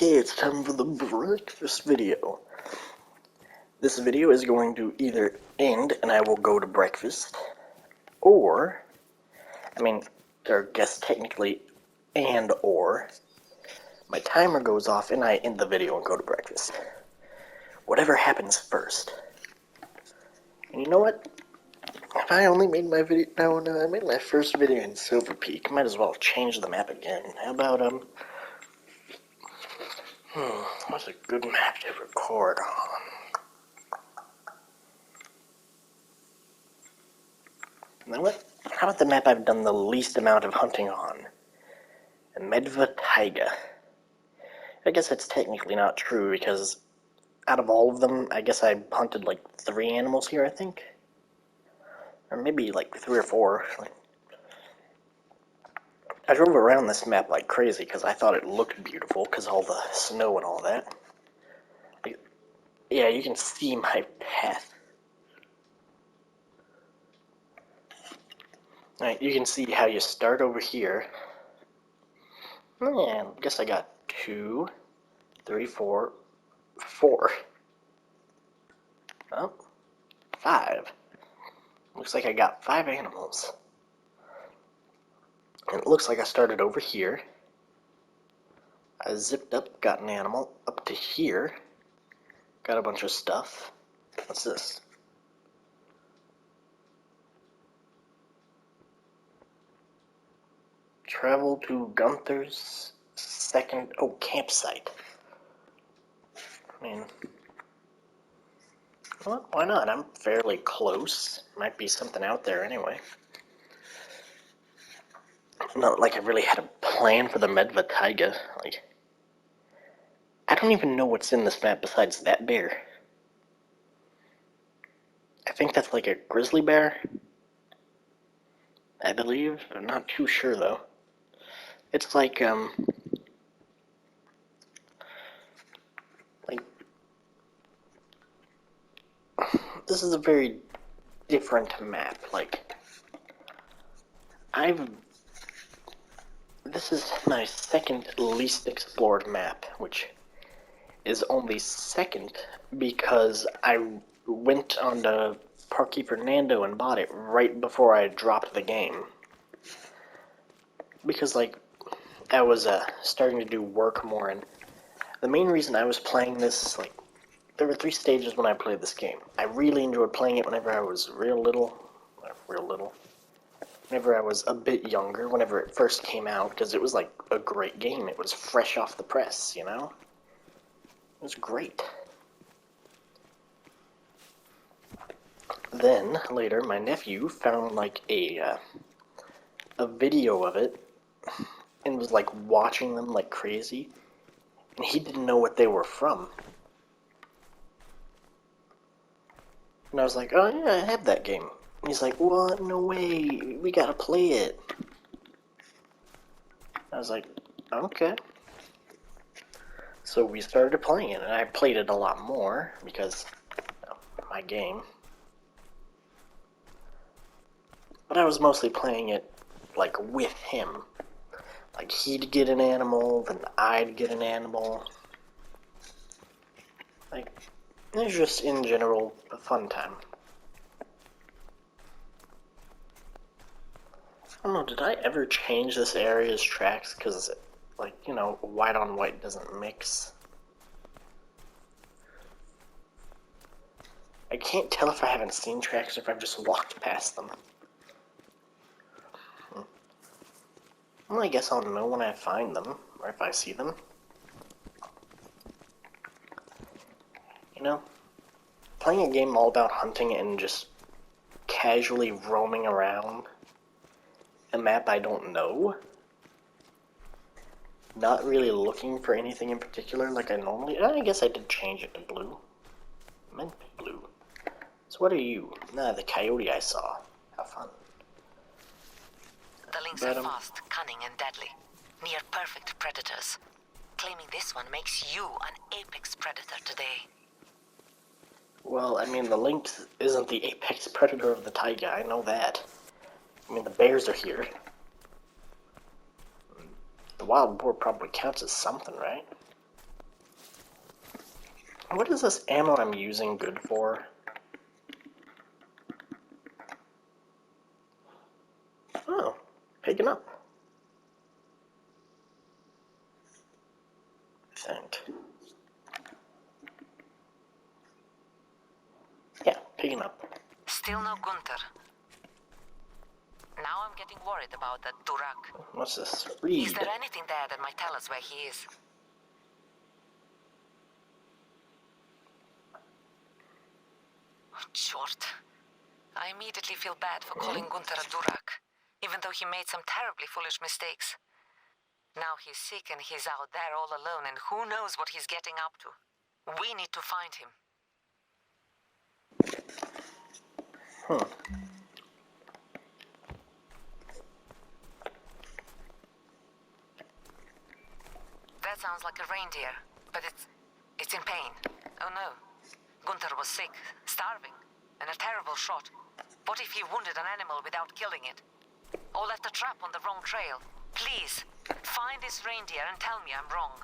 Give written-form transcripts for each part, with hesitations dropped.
Okay, it's time for the breakfast video. This video is going to either end and I will go to breakfast, or, I guess technically, or, my timer goes off and I end the video and go to breakfast. Whatever happens first. And you know what? If I only made my video, no, I made my first video in Silver Peak, might as well change the map again. How about, what's a good map to record on? You know what? How about the map I've done the least amount of hunting on? Medved's Taiga. I guess that's technically not true because out of all of them, I guess I hunted like 3 animals here, I think. Or maybe like 3 or 4. I drove around this map like crazy because I thought it looked beautiful because all the snow and all that. Yeah, you can see my path. Alright, you can see how you start over here. And I guess I got 2, 3, 4. Oh, 5. Looks like I got 5 animals. And it looks like I started over here. I zipped up, got an animal, up to here. Got a bunch of stuff. What's this? Travel to Gunther's second... Oh, campsite. Well, why not? I'm fairly close. Might be something out there anyway. Not like I really had a plan for the Medved's Taiga. I don't even know what's in this map besides that bear. I think that's like a grizzly bear. I believe. I'm not too sure though. It's like this is a very different map. This is my second least explored map, which is only second because I went on to Parque Fernando and bought it right before I dropped the game. Because, I was starting to do work more, and the main reason I was playing this, there were 3 stages when I played this game. I really enjoyed playing it whenever I was real little. Whenever I was a bit younger, whenever it first came out, because it was, a great game. It was fresh off the press, you know? It was great. Then, later, my nephew found, a video of it, and was, watching them like crazy, and he didn't know what they were from. And I was like, oh yeah, I have that game. And he's like, what? No way, we gotta play it. I was like, okay. So we started playing it, and I played it a lot more, because, my game. But I was mostly playing it, with him. He'd get an animal, then I'd get an animal. It was just, in general, a fun time. I don't know, did I ever change this area's tracks? Because, white on white doesn't mix. I can't tell if I haven't seen tracks or if I've just walked past them. Well, I guess I'll know when I find them, or if I see them. Playing a game all about hunting and just casually roaming around a map I don't know, not really looking for anything in particular like I normally... I guess I did change it to blue. It meant to be blue. So what are you? Nah, the coyote I saw. How fun. The lynx are fast, cunning, and deadly. Near perfect predators. Claiming this one makes you an apex predator today. Well, the lynx isn't the apex predator of the taiga, I know that. The bears are here. The wild boar probably counts as something, right? What is this ammo I'm using good for? Oh, picking up. I think. Yeah, picking up. Still no Gunther. Now I'm getting worried about that Durak. What's this? Is Read. there anything there that might tell us where he is? Short. I immediately feel bad for calling Gunther a Durak, even though he made some terribly foolish mistakes. Now he's sick and he's out there all alone, and who knows what he's getting up to. We need to find him. That sounds like a reindeer, but it's in pain. Oh no. Gunther was sick, starving, and a terrible shot. What if he wounded an animal without killing it? Or left a trap on the wrong trail? Please, find this reindeer and tell me I'm wrong.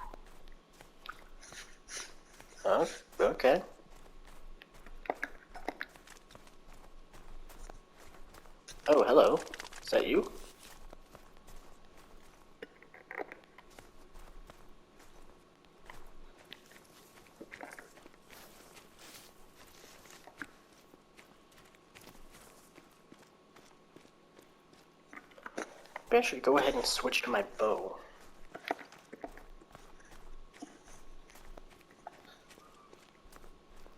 Oh, okay. Oh, hello. Is that you? Maybe I should go ahead and switch to my bow.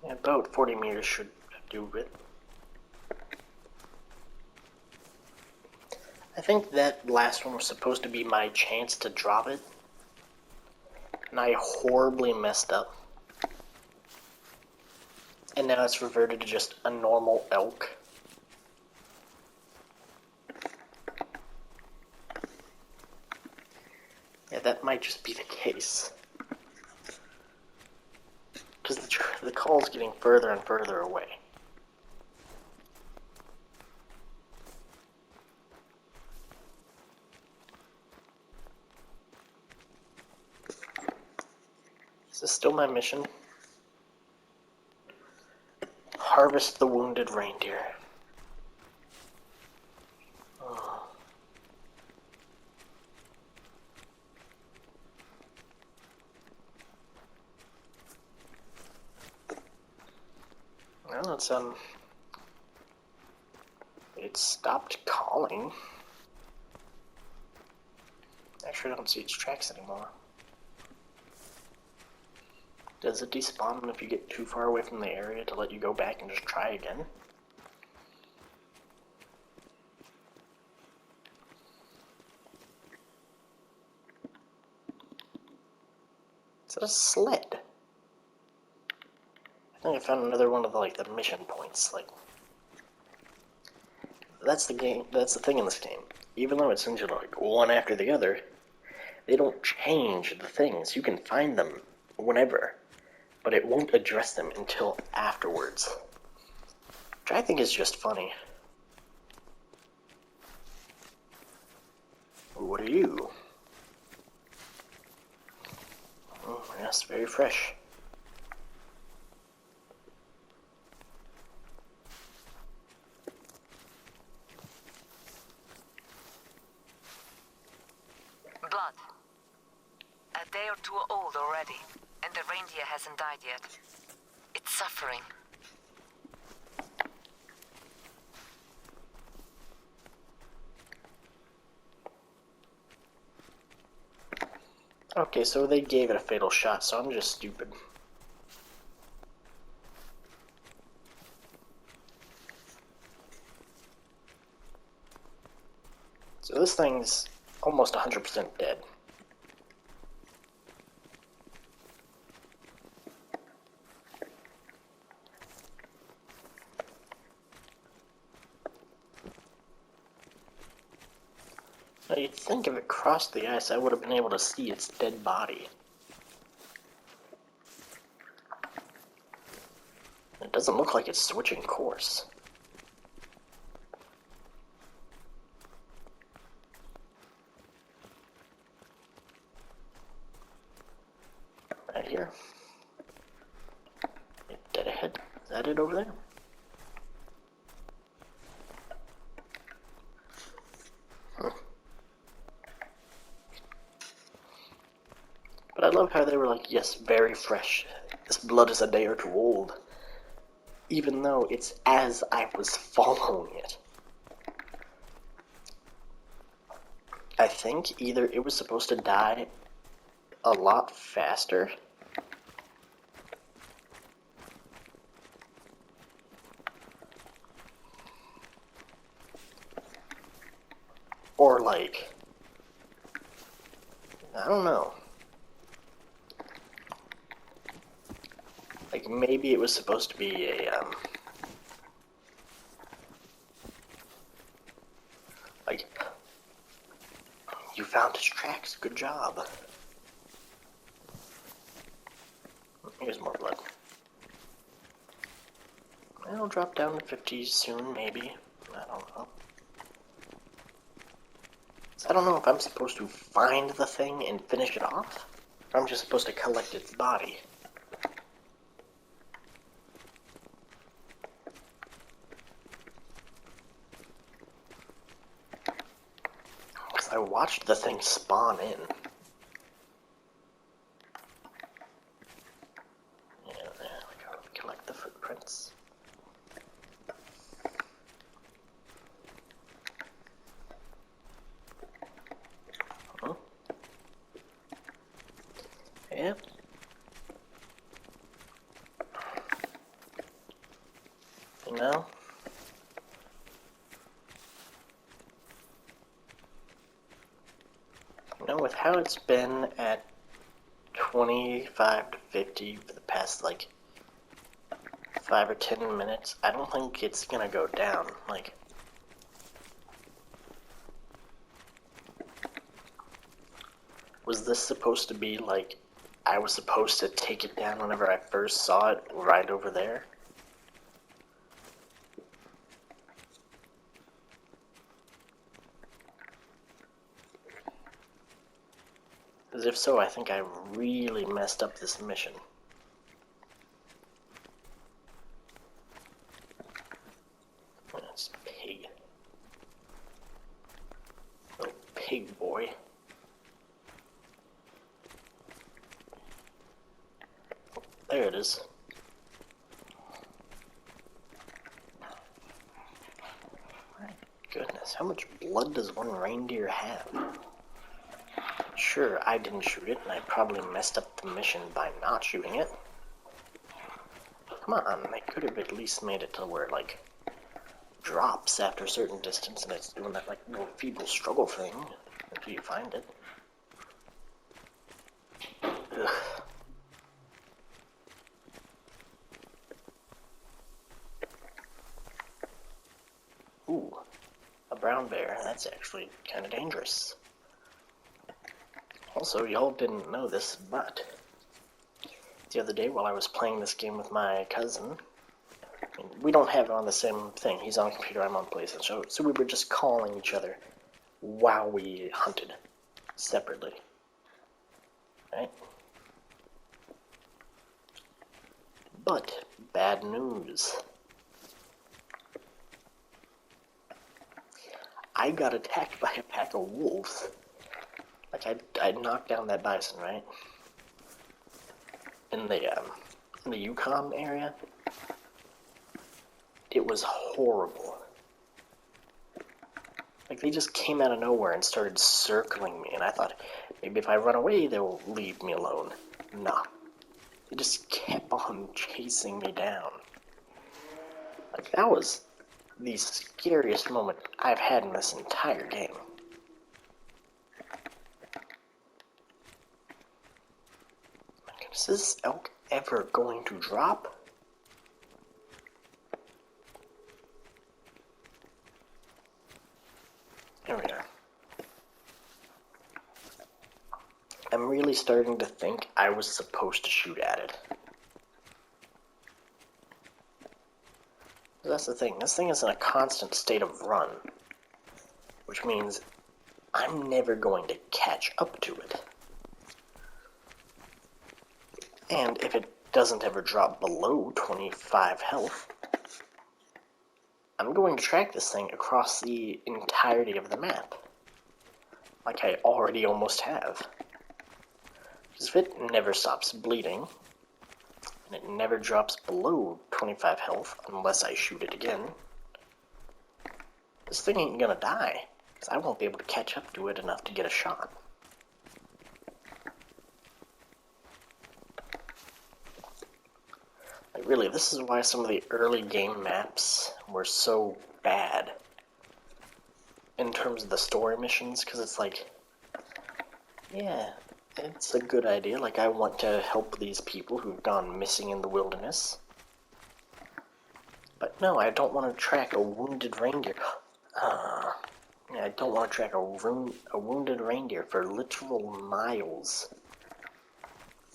Yeah, about 40 meters should do it. I think that last one was supposed to be my chance to drop it, and I horribly messed up. And now it's reverted to just a normal elk. Yeah, that might just be the case. Because the call's getting further and further away. Is this still my mission? Harvest the wounded reindeer. Oh. Well, it stopped calling. Actually, I don't see its tracks anymore. Does it despawn if you get too far away from the area to let you go back and just try again? It's a sled. I think I found another one of the mission points. That's the game. That's the thing in this game. Even though it's one after the other, they don't change the things. You can find them whenever, but it won't address them until afterwards, which I think is just funny. What are you? Oh, yes, very fresh. Blood. A day or two old already, and the reindeer hasn't died yet. It's suffering. Okay, so they gave it a fatal shot, so I'm just stupid. So this thing's almost 100% dead. Now you'd think if it crossed the ice, I would have been able to see its dead body. It doesn't look like it's switching course. Right here. Is that it over there? But I love how they were like, yes, very fresh. This blood is a day or two old. Even though it's as I was following it. I think either it was supposed to die a lot faster, or like, I don't know. Like, maybe it was supposed to be a, like, you found his tracks, good job. Here's more blood. It'll drop down to 50 soon, maybe. I don't know. So I don't know if I'm supposed to find the thing and finish it off, or I'm just supposed to collect its body. Because I watched the thing spawn in. Yeah, there we go. Collect the footprints. Yep. You know? You know, with how it's been at 25 to 50 for the past, like, 5 or 10 minutes, I don't think it's gonna go down. Like, was this supposed to be, like, I was supposed to take it down whenever I first saw it right over there? Because if so, I think I really messed up this mission. That's pig. Little pig boy. Oh, there it is. My goodness, how much blood does one reindeer have? Sure, I didn't shoot it, and I probably messed up the mission by not shooting it. Come on, they could have at least made it to where, like, drops after a certain distance, and it's doing that, like, little feeble struggle thing until you find it. Ugh. Ooh, a brown bear. That's actually kind of dangerous. Also, y'all didn't know this, but the other day while I was playing this game with my cousin, we don't have it on the same thing. He's on computer, I'm on PlayStation, so we were just calling each other while we hunted separately. Right? But, bad news. I got attacked by a pack of wolves. Like, I knocked down that bison, right? In the Yukon area. It was horrible. Like, they just came out of nowhere and started circling me, and I thought, maybe if I run away, they'll leave me alone. Nah. They just kept on chasing me down. Like, that was the scariest moment I've had in this entire game. Is this elk ever going to drop? There we are. I'm really starting to think I was supposed to shoot at it. That's the thing. This thing is in a constant state of run, which means I'm never going to catch up to it. And if it doesn't ever drop below 25 health, I'm going to track this thing across the entirety of the map, like I already almost have. Because if it never stops bleeding, and it never drops below 25 health unless I shoot it again, this thing ain't gonna die, because I won't be able to catch up to it enough to get a shot. Like, really, this is why some of the early game maps were so bad in terms of the story missions, because it's like, yeah, it's a good idea. Like, I want to help these people who've gone missing in the wilderness. But no, I don't want to track a wounded reindeer. Yeah, I don't want to track a wounded reindeer for literal miles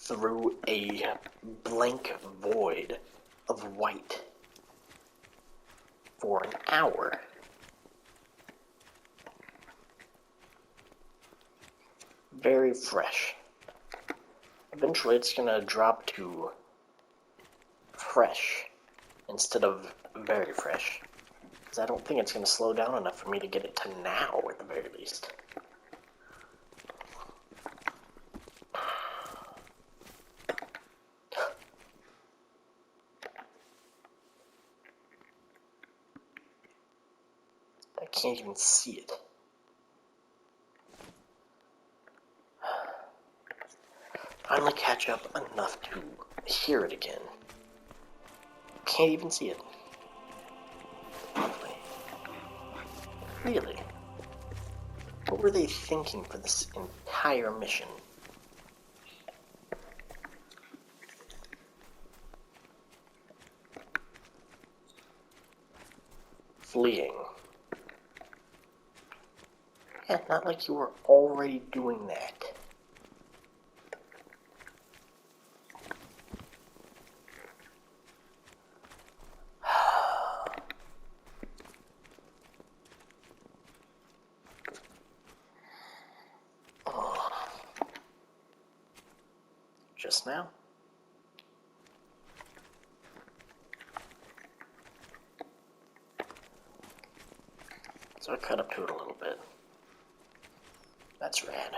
through a blank void of white for an hour. Very fresh. Eventually it's gonna drop to fresh instead of very fresh, because I don't think it's gonna slow down enough for me to get it to now at the very least. I can't even see it. Finally catch up enough to hear it again. Can't even see it. Lovely. Really? What were they thinking for this entire mission? Fleeing. Yeah, not like you were already doing that. Just now? So I cut up to it a little bit. That's rad.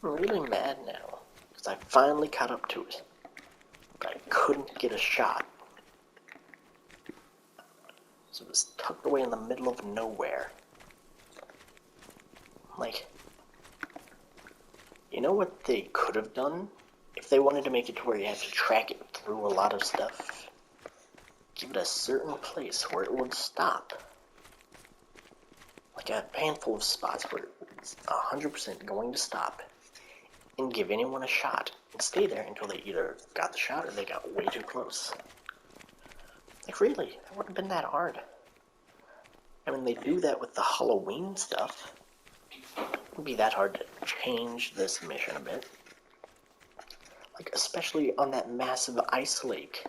I'm really mad now, because I finally caught up to it. But I couldn't get a shot. So it was tucked away in the middle of nowhere. Like, you know what they could have done? If they wanted to make it to where you had to track it through a lot of stuff, give it a certain place where it would stop. Like a handful of spots where it's 100% going to stop, and give anyone a shot, and stay there until they either got the shot or they got way too close. Like, really, that wouldn't have been that hard. I mean, they do that with the Halloween stuff. It wouldn't be that hard to change this mission a bit. Like, especially on that massive ice lake.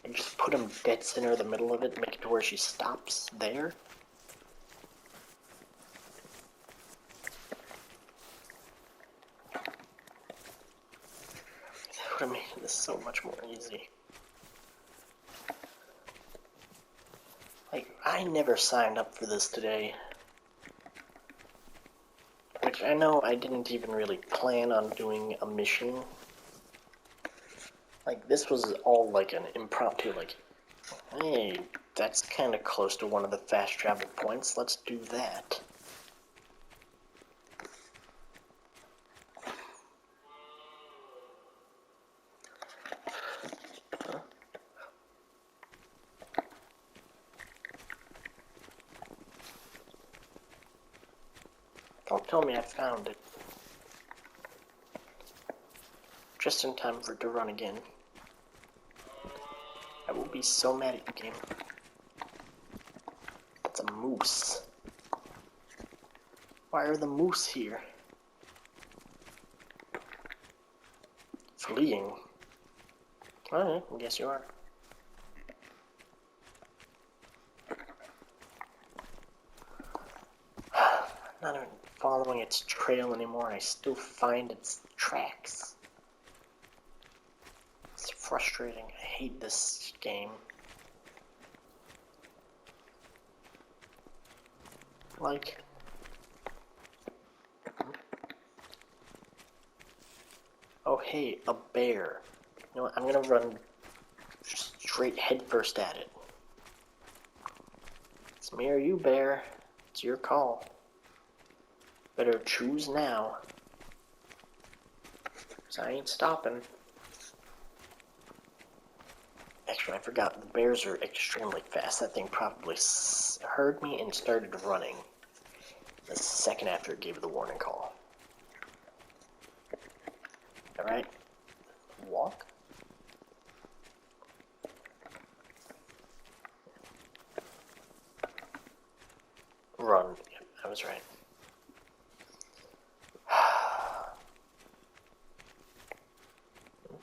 And just put them dead center of the middle of it and make it to where she stops there. That would have made this so much more easy. Like, I never signed up for this today. Which I know I didn't even really plan on doing a mission. Like, this was all like an impromptu, like, hey, that's kind of close to one of the fast travel points, let's do that. Huh? Don't tell me I found it. Just in time for it to run again. I will be so mad at you, game. That's a moose. Why are the moose here? Fleeing. Alright, I guess you are. Not even following its trail anymore. I still find its tracks. It's frustrating. I hate this game. Like... Oh, hey, a bear. You know what? I'm gonna run straight headfirst at it. It's me or you, bear. It's your call. Better choose now. 'Cause I ain't stopping. Actually, I forgot. The bears are extremely fast. That thing probably heard me and started running the second after it gave the warning call. Alright. Walk. Run. Yep, I was right.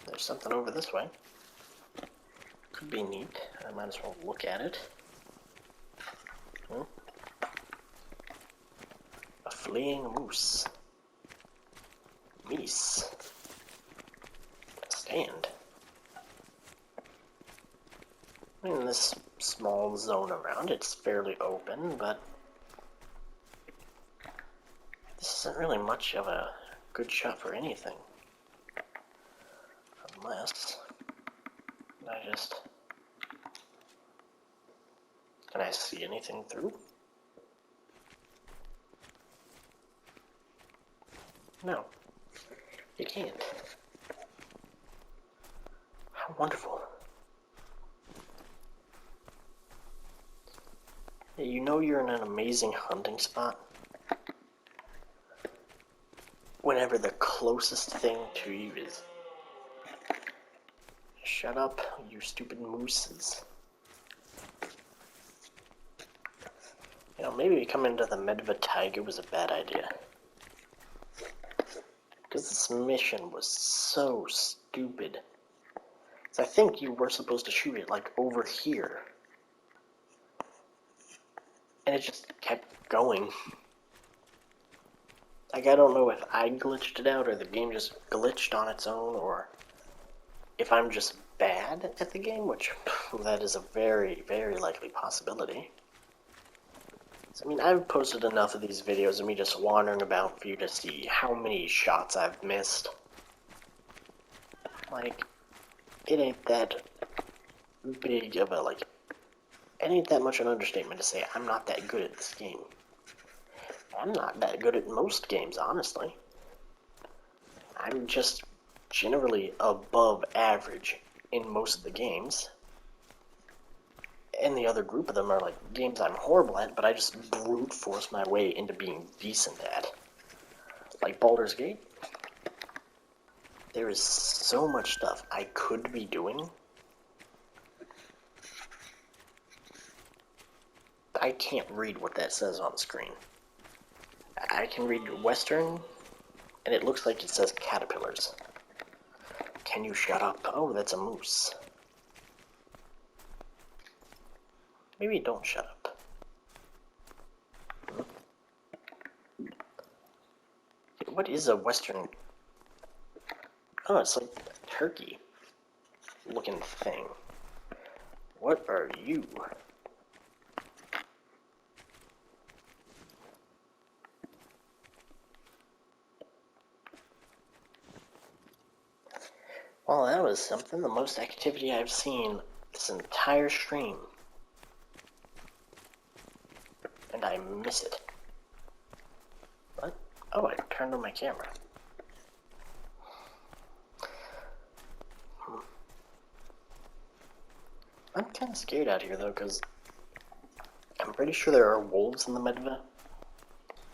There's something over this way. Could be neat. I might as well look at it. A fleeing moose. Meese. Stand. In this small zone around, it's fairly open, but this isn't really much of a good shot for anything. Unless I just... Can I see anything through? No. You can't. How wonderful. You know you're in an amazing hunting spot whenever the closest thing to you is... Shut up, you stupid mooses. You know, maybe coming to the Medva Taiga was a bad idea. Because this mission was so stupid. So I think you were supposed to shoot it, like, over here. And it just kept going. Like, I don't know if I glitched it out, or the game just glitched on its own, or if I'm just bad at the game, which that is a very, very likely possibility. So, I mean, I've posted enough of these videos of me just wandering about for you to see how many shots I've missed. Like, it ain't that big of a, like, it ain't that much an understatement to say I'm not that good at this game. I'm not that good at most games, honestly. I'm just generally above average in most of the games. And the other group of them are like games I'm horrible at, but I just brute force my way into being decent at. Like Baldur's Gate. There is so much stuff I could be doing. I can't read what that says on the screen. I can read Western, and it looks like it says caterpillars. Can you shut up? Oh, that's a moose. Maybe don't shut up. What is a Western? Oh, it's like a turkey looking thing. What are you? Well, that was something. The most activity I've seen this entire stream. And I miss it. What? Oh, I turned on my camera. I'm kind of scared out here, though, because I'm pretty sure there are wolves in the Medva.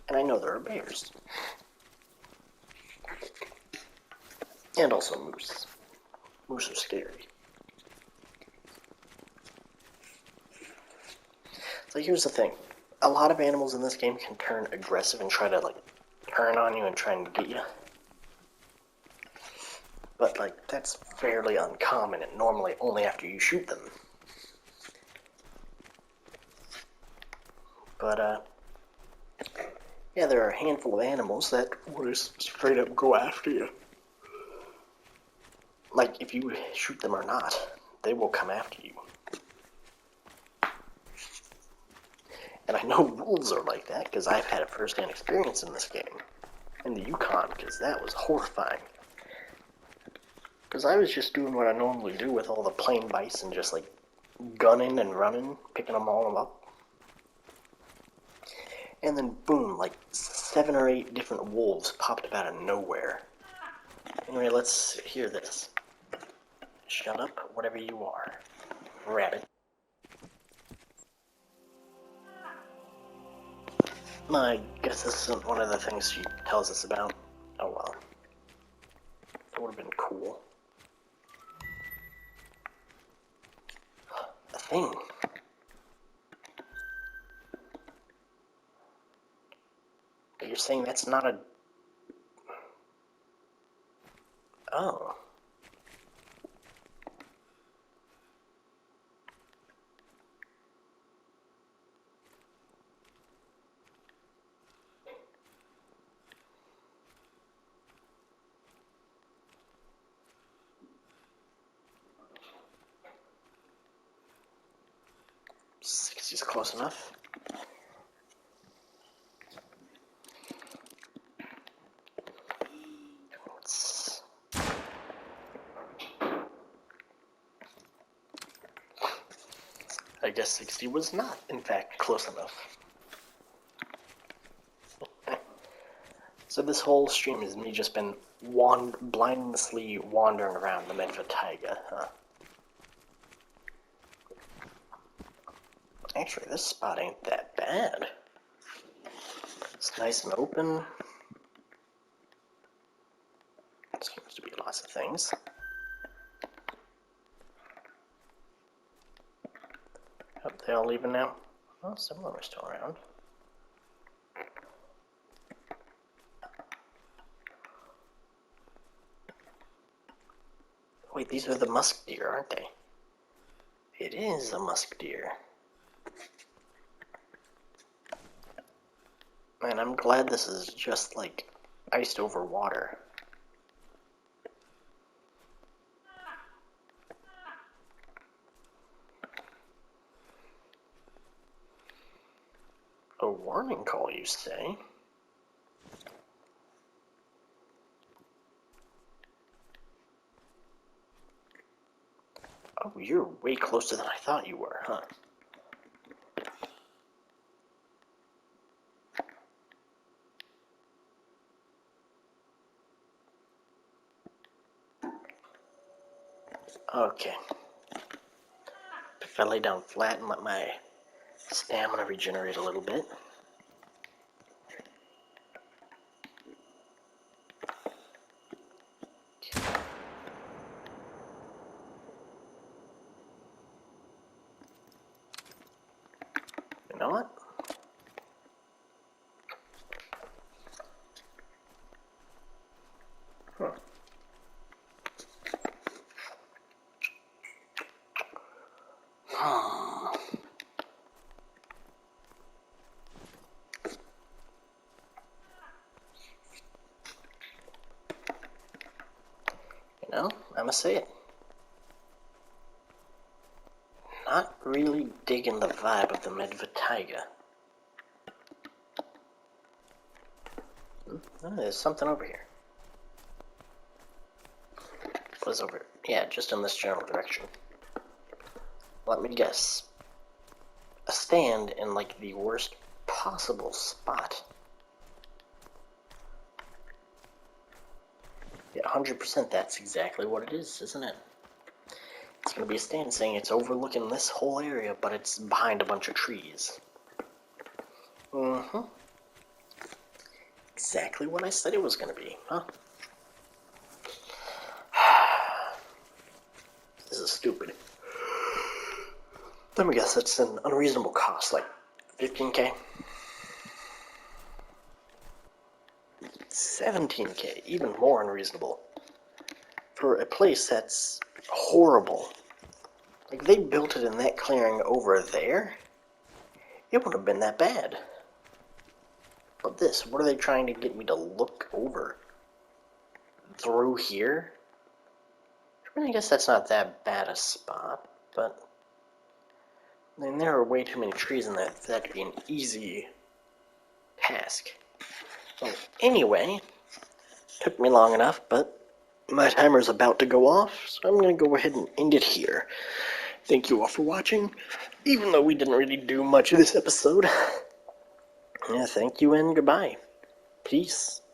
And I know there are bears. And also moose. Moose are scary. So here's the thing. A lot of animals in this game can turn aggressive and try to, like, turn on you and try and get you. But, like, that's fairly uncommon and normally only after you shoot them. But, yeah, there are a handful of animals that will just straight up go after you. Like, if you shoot them or not, they will come after you. And I know wolves are like that, because I've had a first-hand experience in this game. In the Yukon, because that was horrifying. Because I was just doing what I normally do with all the plain bison, just like gunning and running, picking them all up. And then boom, like 7 or 8 different wolves popped up out of nowhere. Anyway, let's hear this. Shut up, whatever you are. Rabbit. I guess this isn't one of the things she tells us about. Oh well. That would have been cool. A thing. But you're saying that's not a... Oh. Is close enough. I guess 60 was not, in fact, close enough. So this whole stream has me just been blindlessly wandering around the Medved's Taiga, huh? Actually, this spot ain't that bad. It's nice and open. Seems to be lots of things. Are they all leaving now? Well, some of them are still around. Wait, these are the musk deer, aren't they? It is a musk deer. Man, I'm glad this is just like iced over water. A warning call, you say? Oh, you're way closer than I thought you were, huh? Okay. If I lay down flat and let my stamina regenerate a little bit. You know what? Huh. You know, I must say it. Not really digging the vibe of the Medved's Taiga. Oh, there's something over here. What's over? Yeah, just in this general direction. Let me guess. A stand in, like, the worst possible spot. Yeah, 100% that's exactly what it is, isn't it? It's gonna be a stand saying it's overlooking this whole area, but it's behind a bunch of trees. Mm-hmm. Exactly what I said it was gonna be, huh? This is stupid. Let me guess, it's an unreasonable cost, like 15K? 17K, even more unreasonable. for a place that's horrible. Like, they built it in that clearing over there, it wouldn't have been that bad. But this, what are they trying to get me to look over? Through here? I mean, I guess that's not that bad a spot, but I mean, there are way too many trees in that for that to be an easy task. Well, anyway, took me long enough, but my timer's about to go off, so I'm going to go ahead and end it here. Thank you all for watching, even though we didn't really do much of this episode. Yeah, thank you and goodbye. Peace.